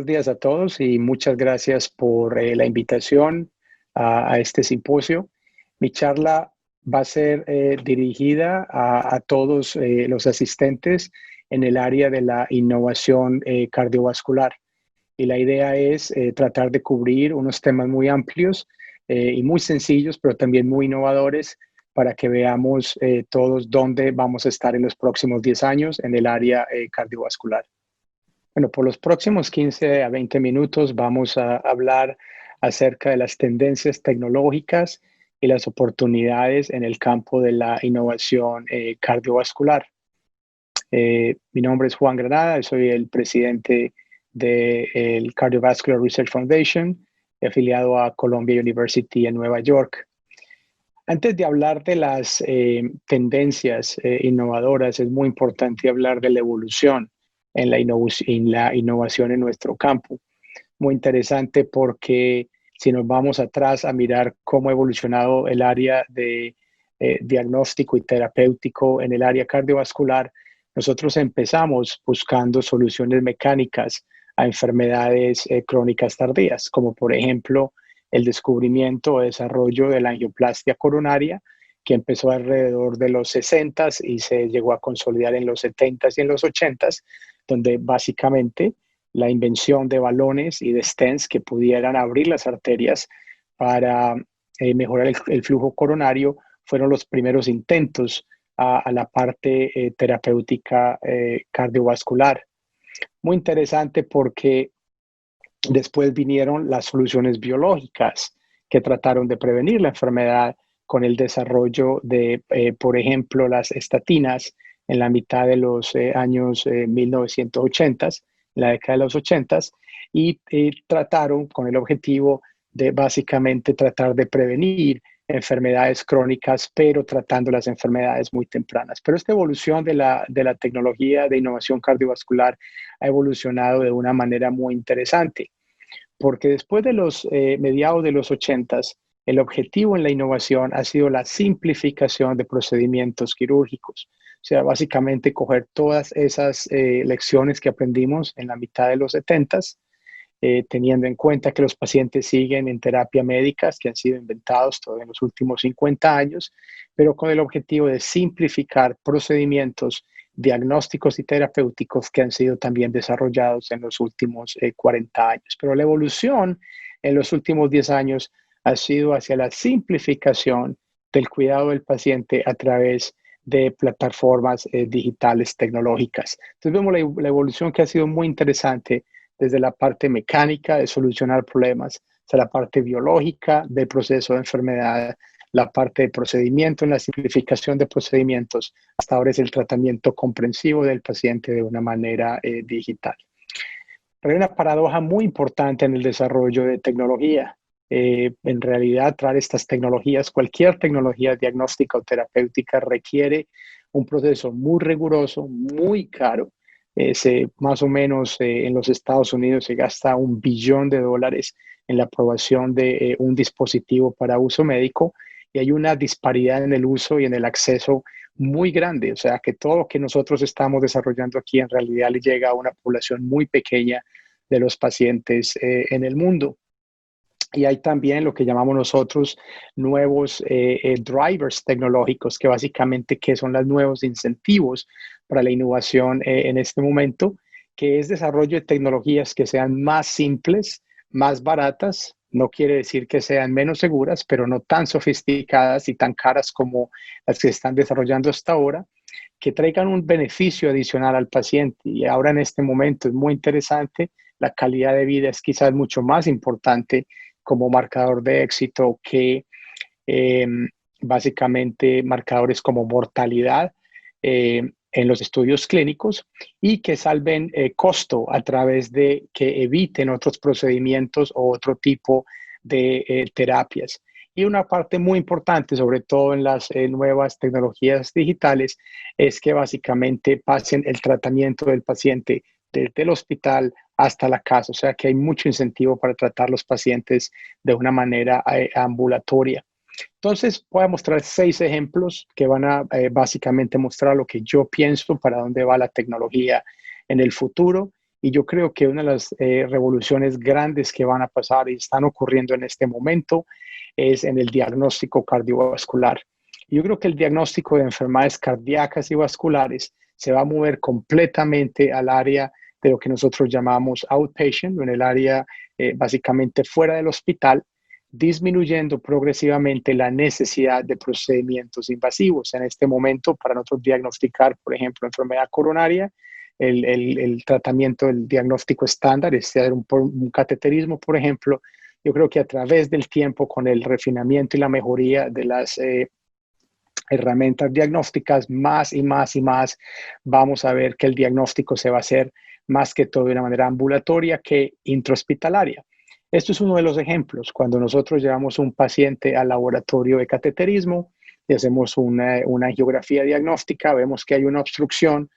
buenos días a todos y muchas gracias por la invitación a este simposio. Mi charla va a ser dirigida a todos los asistentes en el área de la innovación cardiovascular. Y la idea es tratar de cubrir unos temas muy amplios y muy sencillos, pero también muy innovadores para que veamos todos dónde vamos a estar en los próximos 10 años en el área cardiovascular. Bueno, por los próximos 15 a 20 minutos vamos a hablar acerca de las tendencias tecnológicas y las oportunidades en el campo de la innovación cardiovascular. Mi nombre es Juan Granada, soy el presidente del Cardiovascular Research Foundation, afiliado a Columbia University en Nueva York. Antes de hablar de las tendencias innovadoras, es muy importante hablar de la evolución en la innovación en nuestro campo. Muy interesante porque si nos vamos atrás a mirar cómo ha evolucionado el área de diagnóstico y terapéutico en el área cardiovascular, nosotros empezamos buscando soluciones mecánicas a enfermedades crónicas tardías, como por ejemplo el descubrimiento o desarrollo de la angioplastia coronaria, que empezó alrededor de los 60 y se llegó a consolidar en los 70 y en los 80, donde básicamente la invención de balones y de stents que pudieran abrir las arterias para mejorar el flujo coronario fueron los primeros intentos a la parte terapéutica cardiovascular. Muy interesante porque después vinieron las soluciones biológicas que trataron de prevenir la enfermedad con el desarrollo de, por ejemplo, las estatinas en la mitad de los años 1980, en la década de los 80, y trataron con el objetivo de básicamente tratar de prevenir enfermedades crónicas, pero tratando las enfermedades muy tempranas. Pero esta evolución de la tecnología de innovación cardiovascular ha evolucionado de una manera muy interesante, porque después de los mediados de los 80, el objetivo en la innovación ha sido la simplificación de procedimientos quirúrgicos. O sea, básicamente coger todas esas lecciones que aprendimos en la mitad de los 70, teniendo en cuenta que los pacientes siguen en terapia médicas que han sido inventados todavía en los últimos 50 años, pero con el objetivo de simplificar procedimientos diagnósticos y terapéuticos que han sido también desarrollados en los últimos 40 años. Pero la evolución en los últimos 10 años ha sido hacia la simplificación del cuidado del paciente a través de plataformas digitales tecnológicas. Entonces vemos la evolución que ha sido muy interesante desde la parte mecánica de solucionar problemas, hasta la parte biológica del proceso de enfermedad, la parte de procedimiento, en la simplificación de procedimientos, hasta ahora es el tratamiento comprensivo del paciente de una manera digital. Pero hay una paradoja muy importante en el desarrollo de tecnología. En realidad, traer estas tecnologías, cualquier tecnología diagnóstica o terapéutica requiere un proceso muy riguroso, muy caro. Más o menos en los Estados Unidos se gasta $1 billón en la aprobación de un dispositivo para uso médico, y hay una disparidad en el uso y en el acceso muy grande. O sea, que todo lo que nosotros estamos desarrollando aquí en realidad le llega a una población muy pequeña de los pacientes en el mundo. Y hay también lo que llamamos nosotros nuevos drivers tecnológicos, que básicamente que son los nuevos incentivos para la innovación en este momento, que es desarrollo de tecnologías que sean más simples, más baratas. No quiere decir que sean menos seguras, pero no tan sofisticadas y tan caras como las que se están desarrollando hasta ahora, que traigan un beneficio adicional al paciente. Y ahora en este momento es muy interesante. La calidad de vida es quizás mucho más importante como marcador de éxito que eh, básicamente marcadores como mortalidad en los estudios clínicos, y que salven costo a través de que eviten otros procedimientos o otro tipo de terapias. Y una parte muy importante, sobre todo en las nuevas tecnologías digitales, es que básicamente pasen el tratamiento del paciente desde el hospital hasta la casa. O sea que hay mucho incentivo para tratar los pacientes de una manera ambulatoria. Entonces, voy a mostrar 6 ejemplos que van a básicamente mostrar lo que yo pienso para dónde va la tecnología en el futuro Y yo creo que una de las revoluciones grandes que van a pasar y están ocurriendo en este momento es en el diagnóstico cardiovascular. Yo creo que el diagnóstico de enfermedades cardíacas y vasculares se va a mover completamente al área de lo que nosotros llamamos outpatient, en el área básicamente fuera del hospital, disminuyendo progresivamente la necesidad de procedimientos invasivos. En este momento, para nosotros diagnosticar, por ejemplo, enfermedad coronaria, el tratamiento, el diagnóstico estándar es hacer un cateterismo, por ejemplo. Yo creo que a través del tiempo, con el refinamiento y la mejoría de las herramientas diagnósticas, más y más y más, vamos a ver que el diagnóstico se va a hacer más que todo de una manera ambulatoria que intrahospitalaria. Esto es uno de los ejemplos. Cuando nosotros llevamos un paciente al laboratorio de cateterismo y hacemos una angiografía diagnóstica, vemos que hay una obstrucción.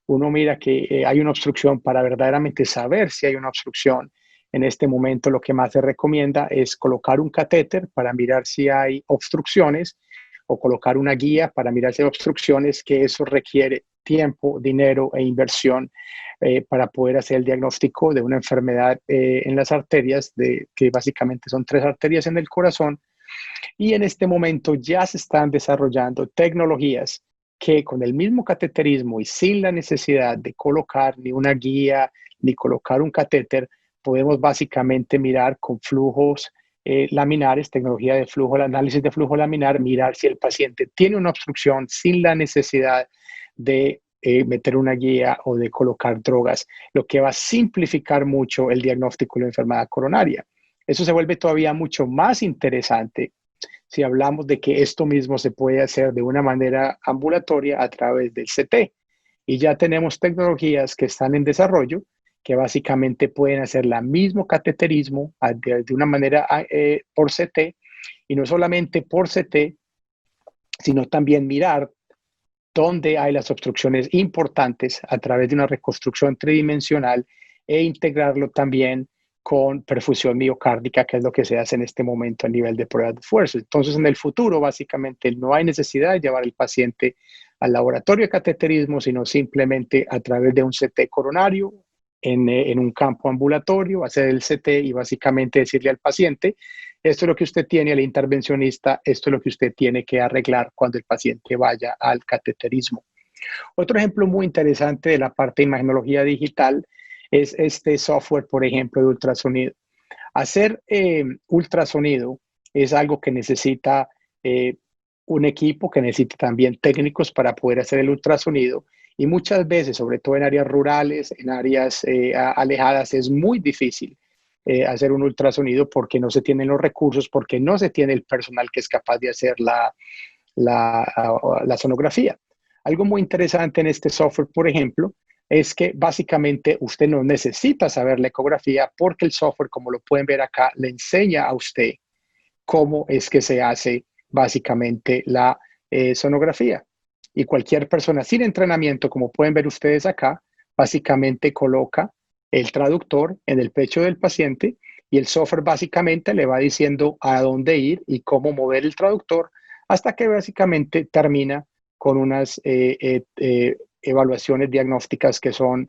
Uno mira que hay una obstrucción para verdaderamente saber si hay una obstrucción. En este momento lo que más se recomienda es colocar un catéter para mirar si hay obstrucciones o colocar una guía para mirar si hay obstrucciones, que eso requiere tiempo, dinero e inversión para poder hacer el diagnóstico de una enfermedad en las arterias, que básicamente son 3 arterias en el corazón. Y en este momento ya se están desarrollando tecnologías que con el mismo cateterismo y sin la necesidad de colocar ni una guía ni colocar un catéter, podemos básicamente mirar con flujos laminares, tecnología de flujo, el análisis de flujo laminar, mirar si el paciente tiene una obstrucción sin la necesidad de meter una guía o de colocar drogas, lo que va a simplificar mucho el diagnóstico de la enfermedad coronaria. Eso se vuelve todavía mucho más interesante si hablamos de que esto mismo se puede hacer de una manera ambulatoria a través del CT. Y ya tenemos tecnologías que están en desarrollo que básicamente pueden hacer el mismo cateterismo de una manera por CT, y no solamente por CT, sino también mirar dónde hay las obstrucciones importantes a través de una reconstrucción tridimensional e integrarlo también con perfusión miocárdica, que es lo que se hace en este momento a nivel de pruebas de esfuerzo. Entonces, en el futuro, básicamente, no hay necesidad de llevar al paciente al laboratorio de cateterismo, sino simplemente a través de un CT coronario en un campo ambulatorio, hacer el CT y básicamente decirle al paciente: esto es lo que usted tiene, al intervencionista, esto es lo que usted tiene que arreglar cuando el paciente vaya al cateterismo. Otro ejemplo muy interesante de la parte de imagenología digital es este software, por ejemplo, de ultrasonido. Hacer ultrasonido es algo que necesita un equipo, que necesita también técnicos para poder hacer el ultrasonido. Y muchas veces, sobre todo en áreas rurales, en áreas alejadas, es muy difícil hacer un ultrasonido porque no se tienen los recursos, porque no se tiene el personal que es capaz de hacer la sonografía. Algo muy interesante en este software, por ejemplo, es que básicamente usted no necesita saber la ecografía, porque el software, como lo pueden ver acá, le enseña a usted cómo es que se hace básicamente la sonografía. Y cualquier persona sin entrenamiento, como pueden ver ustedes acá, básicamente coloca el traductor en el pecho del paciente y el software básicamente le va diciendo a dónde ir y cómo mover el traductor, hasta que básicamente termina con unas evaluaciones diagnósticas que son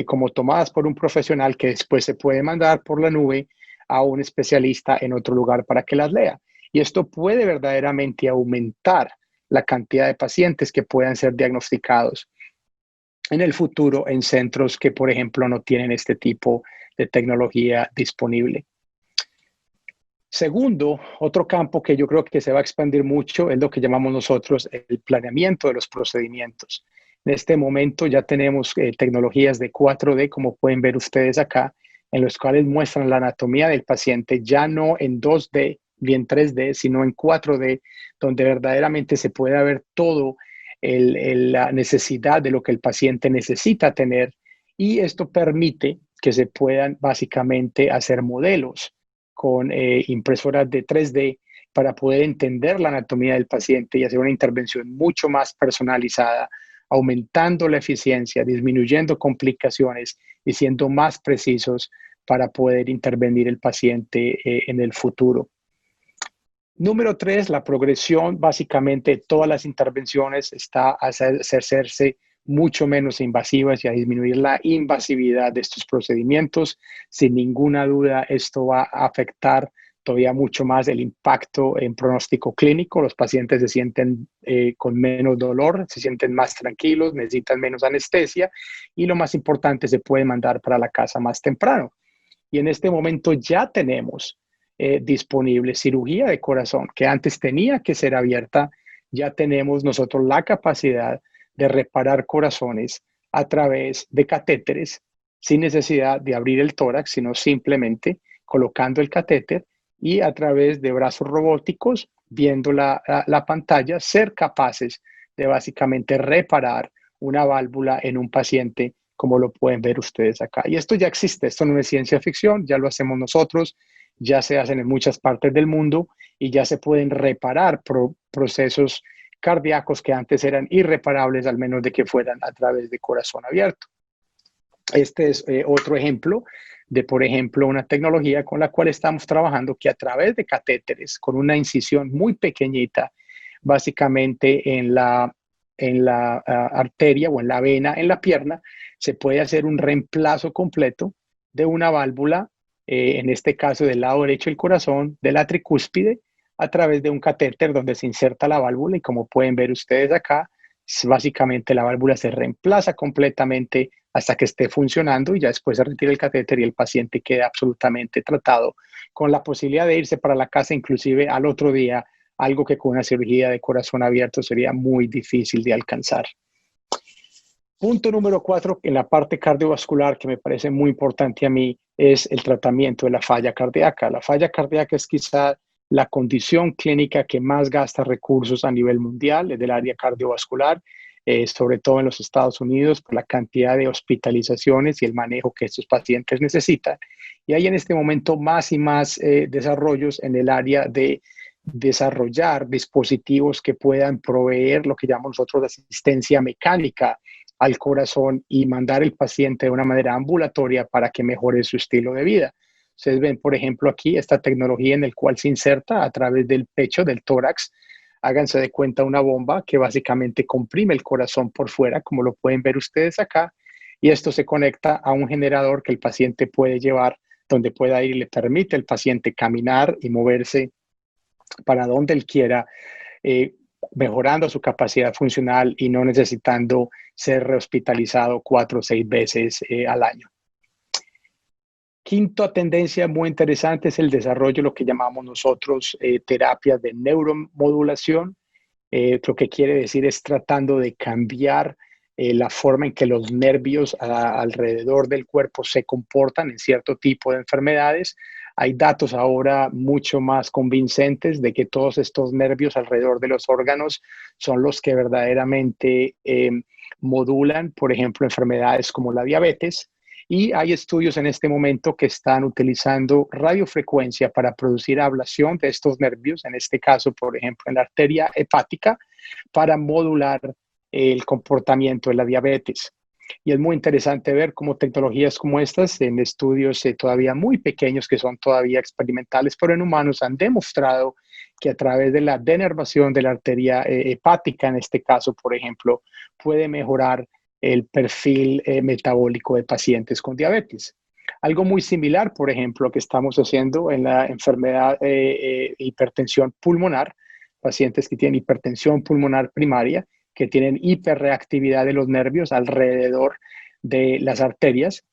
como tomadas por un profesional, que después se puede mandar por la nube a un especialista en otro lugar para que las lea. Y esto puede verdaderamente aumentar la cantidad de pacientes que puedan ser diagnosticados en el futuro en centros que, por ejemplo, no tienen este tipo de tecnología disponible. Segundo, otro campo que yo creo que se va a expandir mucho es lo que llamamos nosotros el planeamiento de los procedimientos. En este momento ya tenemos tecnologías de 4D, como pueden ver ustedes acá, en los cuales muestran la anatomía del paciente, ya no en 2D ni en 3D, sino en 4D, donde verdaderamente se puede ver todo la necesidad de lo que el paciente necesita tener, y esto permite que se puedan básicamente hacer modelos con impresoras de 3D para poder entender la anatomía del paciente y hacer una intervención mucho más personalizada, aumentando la eficiencia, disminuyendo complicaciones y siendo más precisos para poder intervenir el paciente en el futuro. Número 3, la progresión básicamente de todas las intervenciones está a hacerse mucho menos invasivas y a disminuir la invasividad de estos procedimientos. Sin ninguna duda, esto va a afectar todavía mucho más el impacto en pronóstico clínico. Los pacientes se sienten con menos dolor, se sienten más tranquilos, necesitan menos anestesia y lo más importante, se puede mandar para la casa más temprano. Y en este momento ya tenemos disponible cirugía de corazón, que antes tenía que ser abierta. Ya tenemos nosotros la capacidad de reparar corazones a través de catéteres sin necesidad de abrir el tórax, sino simplemente colocando el catéter y a través de brazos robóticos, viendo la pantalla, ser capaces de básicamente reparar una válvula en un paciente, como lo pueden ver ustedes acá. Y esto ya existe, esto no es ciencia ficción, ya lo hacemos nosotros, ya se hacen en muchas partes del mundo y ya se pueden reparar procesos cardíacos que antes eran irreparables, al menos de que fueran a través de corazón abierto. Este es otro ejemplo de, por ejemplo, una tecnología con la cual estamos trabajando que a través de catéteres, con una incisión muy pequeñita, básicamente en la arteria o en la vena, en la pierna, se puede hacer un reemplazo completo de una válvula, en este caso del lado derecho del corazón, de la tricúspide, a través de un catéter donde se inserta la válvula y como pueden ver ustedes acá, básicamente la válvula se reemplaza completamente hasta que esté funcionando y ya después se retira el catéter y el paciente queda absolutamente tratado con la posibilidad de irse para la casa inclusive al otro día, algo que con una cirugía de corazón abierto sería muy difícil de alcanzar. Punto número 4, en la parte cardiovascular, que me parece muy importante a mí, es el tratamiento de la falla cardíaca. La falla cardíaca es quizá la condición clínica que más gasta recursos a nivel mundial, es del área cardiovascular, sobre todo en los Estados Unidos, por la cantidad de hospitalizaciones y el manejo que estos pacientes necesitan. Y hay en este momento más y más desarrollos en el área de desarrollar dispositivos que puedan proveer lo que llamamos nosotros asistencia mecánica al corazón y mandar el paciente de una manera ambulatoria para que mejore su estilo de vida. Ustedes ven, por ejemplo, aquí esta tecnología en la cual se inserta a través del pecho, del tórax. Háganse de cuenta una bomba que básicamente comprime el corazón por fuera, como lo pueden ver ustedes acá, y esto se conecta a un generador que el paciente puede llevar donde pueda ir y le permite al paciente caminar y moverse para donde él quiera, mejorando su capacidad funcional y no necesitando ser rehospitalizado 4 o 6 veces al año. Quinta tendencia muy interesante es el desarrollo de lo que llamamos nosotros terapias de neuromodulación. Lo que quiere decir es tratando de cambiar la forma en que los nervios alrededor del cuerpo se comportan en cierto tipo de enfermedades. Hay datos ahora mucho más convincentes de que todos estos nervios alrededor de los órganos son los que verdaderamente modulan, por ejemplo, enfermedades como la diabetes. Y hay estudios en este momento que están utilizando radiofrecuencia para producir ablación de estos nervios, en este caso, por ejemplo, en la arteria hepática, para modular el comportamiento de la diabetes. Y es muy interesante ver cómo tecnologías como estas, en estudios todavía muy pequeños, que son todavía experimentales, pero en humanos han demostrado que a través de la denervación de la arteria hepática, en este caso, por ejemplo, puede mejorar el perfil metabólico de pacientes con diabetes. Algo muy similar, por ejemplo, que estamos haciendo en la enfermedad hipertensión pulmonar, pacientes que tienen hipertensión pulmonar primaria, que tienen hiperreactividad de los nervios alrededor de las arterias,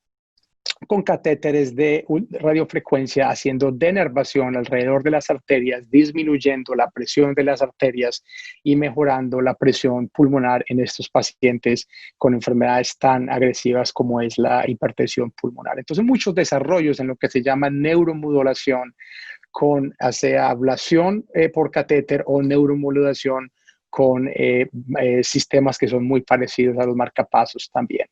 con catéteres de radiofrecuencia haciendo denervación alrededor de las arterias, disminuyendo la presión de las arterias y mejorando la presión pulmonar en estos pacientes con enfermedades tan agresivas como es la hipertensión pulmonar. Entonces, muchos desarrollos en lo que se llama neuromodulación con sea ablación por catéter o neuromodulación con sistemas que son muy parecidos a los marcapasos también.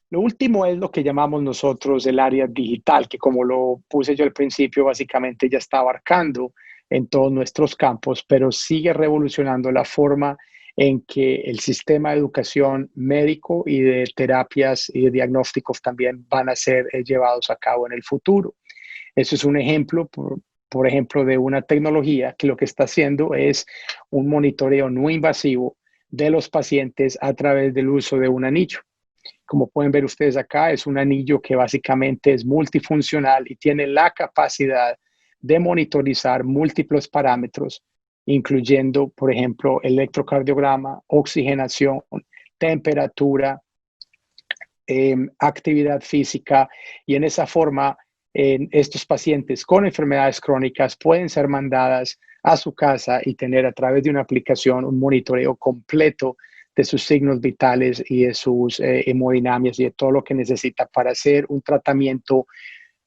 Lo último es lo que llamamos nosotros el área digital, que como lo puse yo al principio, básicamente ya está abarcando en todos nuestros campos, pero sigue revolucionando la forma en que el sistema de educación médico y de terapias y de diagnósticos también van a ser llevados a cabo en el futuro. Eso es un ejemplo, por ejemplo, de una tecnología que lo que está haciendo es un monitoreo no invasivo de los pacientes a través del uso de un anillo. Como pueden ver ustedes acá, es un anillo que básicamente es multifuncional y tiene la capacidad de monitorizar múltiples parámetros, incluyendo, por ejemplo, electrocardiograma, oxigenación, temperatura, actividad física, y en esa forma estos pacientes con enfermedades crónicas pueden ser mandadas a su casa y tener a través de una aplicación un monitoreo completo de sus signos vitales y de sus hemodinamias y de todo lo que necesita para hacer un tratamiento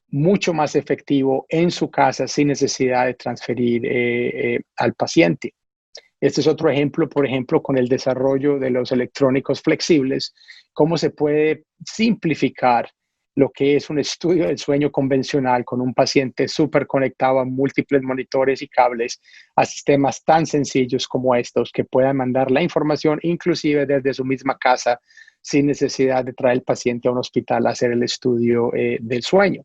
mucho más efectivo en su casa sin necesidad de transferir al paciente. Este es otro ejemplo, por ejemplo, con el desarrollo de los electrónicos flexibles, cómo se puede simplificar lo que es un estudio del sueño convencional con un paciente súper conectado a múltiples monitores y cables a sistemas tan sencillos como estos que puedan mandar la información inclusive desde su misma casa sin necesidad de traer al paciente a un hospital a hacer el estudio del sueño.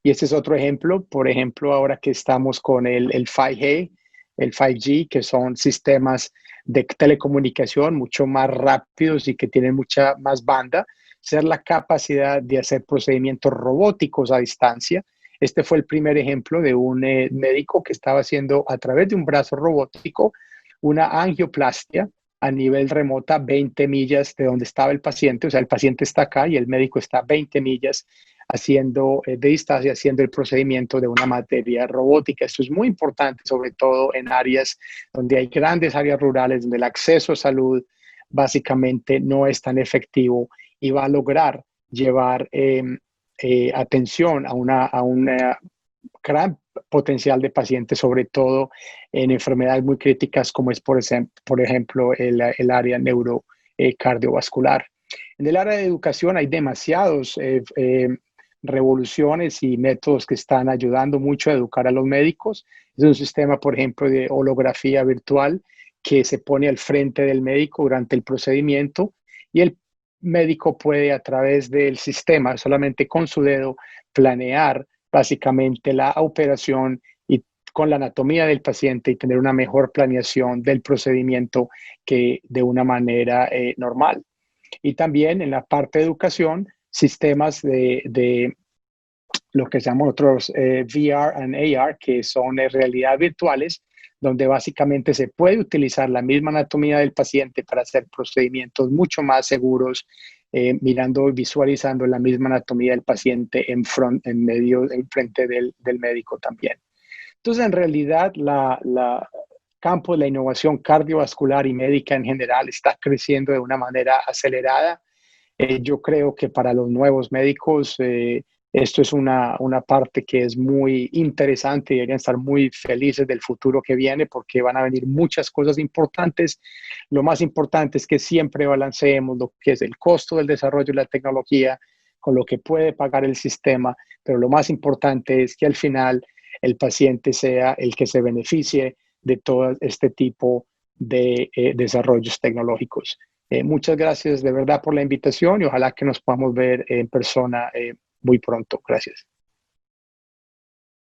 Y este es otro ejemplo, por ejemplo, ahora que estamos con el 5G, el 5G, que son sistemas de telecomunicación mucho más rápidos y que tienen mucha más banda, ser la capacidad de hacer procedimientos robóticos a distancia. Este fue el primer ejemplo de un médico que estaba haciendo a través de un brazo robótico una angioplastia a nivel remota, 20 millas de donde estaba el paciente. O sea, el paciente está acá y el médico está 20 millas haciendo de distancia, haciendo el procedimiento de una materia robótica. Esto es muy importante, sobre todo en áreas donde hay grandes áreas rurales, donde el acceso a salud básicamente no es tan efectivo y va a lograr llevar atención a una gran potencial de pacientes, sobre todo en enfermedades muy críticas como es, por ejemplo, el área neurocardiovascular. En el área de educación hay demasiados revoluciones y métodos que están ayudando mucho a educar a los médicos. Es un sistema, por ejemplo, de holografía virtual que se pone al frente del médico durante el procedimiento y el médico puede a través del sistema, solamente con su dedo, planear básicamente la operación y con la anatomía del paciente y tener una mejor planeación del procedimiento que de una manera normal. Y también en la parte de educación, sistemas de lo que se llaman otros VR y AR, que son realidad virtuales, donde básicamente se puede utilizar la misma anatomía del paciente para hacer procedimientos mucho más seguros, mirando y visualizando la misma anatomía del paciente en frente del médico también. Entonces, en realidad, la campo de la innovación cardiovascular y médica en general está creciendo de una manera acelerada. Yo creo que para los nuevos médicos esto es una parte que es muy interesante y deberían estar muy felices del futuro que viene porque van a venir muchas cosas importantes. Lo más importante es que siempre balanceemos lo que es el costo del desarrollo de la tecnología con lo que puede pagar el sistema, pero lo más importante es que al final el paciente sea el que se beneficie de todo este tipo de desarrollos tecnológicos. Muchas gracias de verdad por la invitación y ojalá que nos podamos ver en persona muy pronto. Gracias.